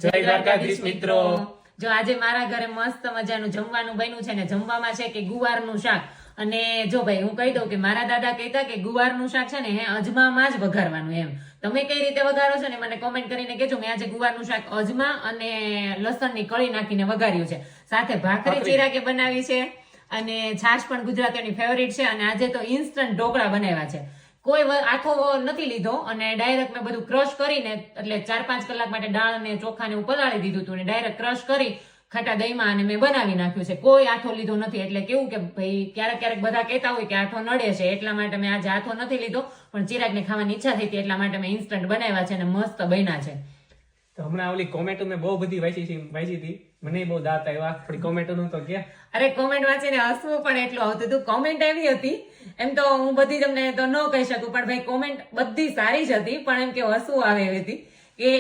જય દ્વારકાધીશ મિત્રો. જો આજે મારા ઘરે મસ્ત મજાનું જમવાનું બન્યું છે ને જમવામાં છે કે ગુવારનું શાક. અને જો ભાઈ હું કહી દઉં કે મારા દાદા કહેતા કે ગુવારનું શાક છે ને અજમામાં જ વઘારવાનું એમ. તમે કઈ રીતે વઘારો છો ને મને કોમેન્ટ કરીને કહેજો. મેં આજે ગુવારનું શાક અજમા અને લસણની કળી નાખીને વઘાર્યું છે. સાથે ભાખરી ચીરાકે બનાવી છે અને છાશ પણ ગુજરાતીઓની ફેવરિટ છે. અને આજે તો ઇન્સ્ટન્ટ ઢોકળા બનાવ્યા છે. કોઈ આખો નથી લીધો અને ડાયરેક્ટ મેં બધું ક્રશ કરીને એટલે 4-5 કલાક માટે દાળ અને ચોખાને હું પલાળી દીધું હતું અને ડાયરેક્ટ ક્રશ કરી ખાટા દહીંમાં અને મેં બનાવી નાખ્યું છે. કોઈ આથો લીધો નથી. એટલે કેવું કે ભાઈ ક્યારેક બધા કહેતા હોય કે આથો નડે છે એટલા માટે મેં આજે આથો નથી લીધો, પણ ચિરાગને ખાવાની ઈચ્છા થઈ હતી એટલા માટે મેં ઇન્સ્ટન્ટ બનાવ્યા છે અને મસ્ત બન્યા છે. તો હમણાં ઓલી કોમેન્ટ મેં બહુ બધી વાંચી હતી, મને બહુ દાંત આવ્યા. થોડી કોમેન્ટ નું તો કે અરે કોમેન્ટ વાંચીને હસવું પણ એટલું આવતું હતું. કોમેન્ટ એવી હતી, એમ તો હું બધી તમને તો ન કહી શકું, પણ ભાઈ કોમેન્ટ બધી સારી જ હતી, પણ એમ કે હસવું આવે એવી હતી કે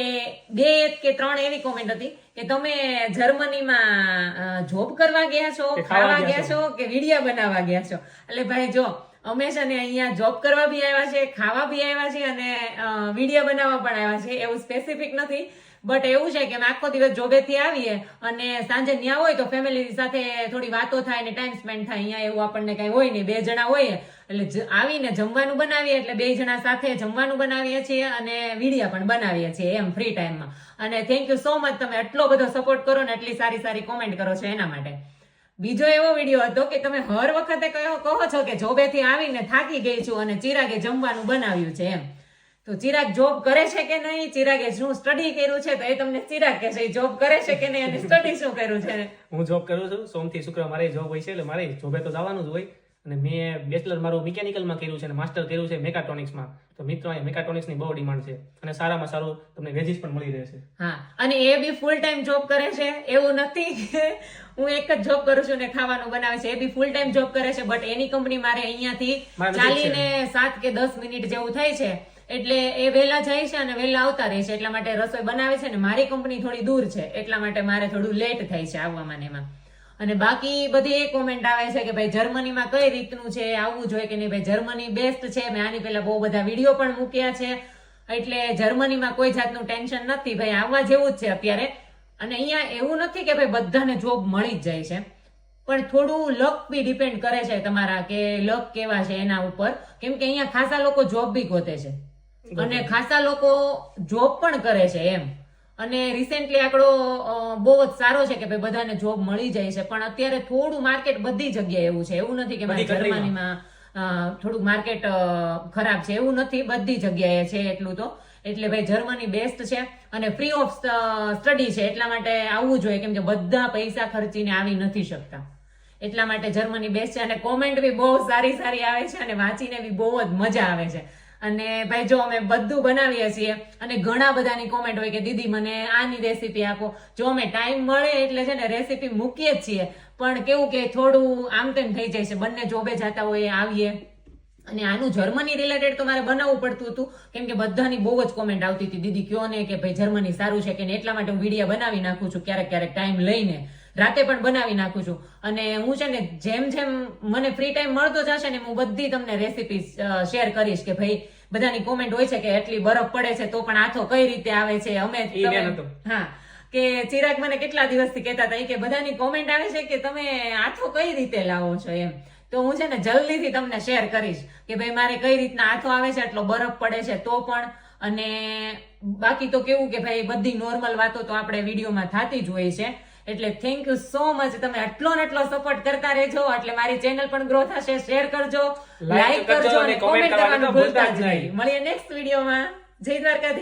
2 કે 3 એવી કોમેન્ટ હતી કે તમે જર્મનીમાં જોબ કરવા ગયા છો, ખાવા ગયા છો કે વિડીયો બનાવવા ગયા છો. એટલે ભાઈ જો અમે છે ને અહીંયા જોબ કરવા બી આવ્યા છે, ખાવા બી આવ્યા છે અને વિડીયો બનાવવા પણ આવ્યા છે. એવું સ્પેસિફિક નથી, બટ એવું છે કે અમે આખો દિવસ જોબેથી આવીએ અને સાંજે ન્યા હોય તો ફેમિલી સાથે થોડી વાતો થાય ને ટાઈમ સ્પેન્ડ થાય. અહીંયા એવું આપણને કઈ હોય નહીં, 2 જણા હોઈએ એટલે આવીને જમવાનું બનાવીએ એટલે 2 જણા સાથે જમવાનું બનાવીએ છીએ અને વિડીયો પણ બનાવીએ છીએ એમ ફ્રી ટાઈમમાં. અને થેન્ક યુ સો મચ, તમે એટલો બધો સપોર્ટ કરો ને એટલી સારી સારી કોમેન્ટ કરો છો એના માટે. બીજો એવો વિડીયો હતો કે તમે હર વખતે કહો છો કે જોબેથી આવીને થાકી ગઈ છું અને ચિરાગે જમવાનું બનાવ્યું છે એમ. તો ચિરાગ જોબ કરે છે કે નહીં, ચિરાગે શું સ્ટડી કર્યું છે, તો એ તમને ચિરાગ કે છે જોબ કરે છે કે નહીં અને સ્ટડી શું કર્યું છે. હું જોબ કરું છું. સોમથી શુક્ર મારે જોબ હોય છે એટલે મારે જોબે તો જવાનું જ હોય. અને મેં બેચલર મારું મિકેનિકલમાં કર્યું છે અને માસ્ટર કર્યું છે મેકાટ્રોનિક્સમાં. તો મિત્રો અહીંયા મેકાટ્રોનિક્સની બહુ ડિમાન્ડ છે અને સારામાં સારું તમને વેજીસ પણ મળી રહેશે. હા, અને એ બી ફૂલ ટાઈમ જોબ કરે છે. એવું નથી કે હું એક જ જોબ કરું છું ને ખાવાનું બનાવે છે. એ બી ફૂલ ટાઈમ જોબ કરે છે, બટ એની કંપની મારે અહીંયાથી ચાલીને 7 કે 10 મિનિટ જેવું થાય છે. એટલે એ વહેલા જાય છે અને વહેલા આવતા રહે છે, એટલા માટે રસોઈ બનાવે છે. ને મારી કંપની થોડી દૂર છે એટલા માટે મારે થોડું લેટ થાય છે આવવામાં ને એમાં. અને બાકી બધી એ કોમેન્ટ આવે છે કે ભાઈ જર્મનીમાં કઈ રીતનું છે, આવવું જોઈએ કે નહીં. ભાઈ જર્મની બેસ્ટ છે. મેં આની પહેલા બહુ બધા વિડીયો પણ મૂક્યા છે, એટલે જર્મનીમાં કોઈ જાતનું ટેન્શન નથી ભાઈ, આવવા જેવું જ છે અત્યારે. અને અહીંયા એવું નથી કે ભાઈ બધાને જોબ મળી જ જાય છે, પણ થોડું લક બી ડિપેન્ડ કરે છે તમારા કે લક કેવા છે એના ઉપર. કેમ કે અહીંયા ખાસા લોકો જોબ બી ગોતે છે અને ખાસા લોકો જોબ પણ કરે છે એમ. અને રિસેન્ટલી આંકડો બહુ જ સારો છે કે ભાઈ બધાને જોબ મળી જાય છે, પણ અત્યારે થોડું માર્કેટ બધી જગ્યાએ એવું છે. એવું નથી કે મારી જર્મનીમાં થોડુંક માર્કેટ ખરાબ છે, એવું નથી, બધી જગ્યાએ છે એટલું તો. એટલે ભાઈ જર્મની બેસ્ટ છે અને ફ્રી ઓફ સ્ટડી છે, એટલા માટે આવવું જોઈએ. કેમ કે બધા પૈસા ખર્ચીને આવી નથી શકતા, એટલા માટે જર્મની બેસ્ટ છે. અને કોમેન્ટ બી બહુ સારી સારી આવે છે અને વાંચીને બી બહુ જ મજા આવે છે. અને ભાઈ જો અમે બધું બનાવીએ છીએ અને ઘણા બધાની કોમેન્ટ હોય કે દીદી મને આની રેસીપી આપો. જો અમે ટાઈમ મળે એટલે છે ને રેસીપી મૂકીએ જ છીએ, પણ કેવું કે થોડું આમ તેમ થઈ જાય છે. બંને જોબે જતા હોય આવીએ અને આનું જર્મની રિલેટેડ તો મારે બનાવવું પડતું હતું કેમ કે બધાની બહુ જ કોમેન્ટ આવતી હતી દીદી કયો ને કે ભાઈ જર્મની સારું છે કે નહીં. એટલા માટે હું વિડીયો બનાવી નાખું છું ક્યારેક ટાઈમ લઈને, રાતે પણ બનાવી નાખું છું. અને હું છે ને જેમ જેમ મને ફ્રી ટાઈમ મળતો જશે ને હું બધી તમને રેસીપી શેર કરીશ કે ભાઈ બધાની કોમેન્ટ હોય છે કે એટલી બરફ પડે છે તો પણ આથો કઈ રીતે આવે છે. હા, કે ચિરાગ મને કેટલા દિવસથી કહેતા હતા કે બધાની કોમેન્ટ આવે છે કે તમે આથો કઈ રીતે લાવો છો એમ. તો હું છે ને જલ્દીથી તમને શેર કરીશ કે ભાઈ મારે કઈ રીતના આથો આવે છે, એટલો બરફ પડે છે તો પણ. અને બાકી તો કેવું કે ભાઈ બધી નોર્મલ વાતો તો આપણે વિડીયોમાં થતી જ હોય છે. એટલે થેન્ક યુ સો મચ, તમે આટલો ને એટલો સપોર્ટ કરતા રહેજો એટલે મારી ચેનલ પણ ગ્રો થશે. શેર કરજો, લાઈક કરજો અને કોમેન્ટ કરવાનું ભૂલતા જ નહીં. મળીએ નેક્સ્ટ વિડીયોમાં. જય દ્વારકાધીશ.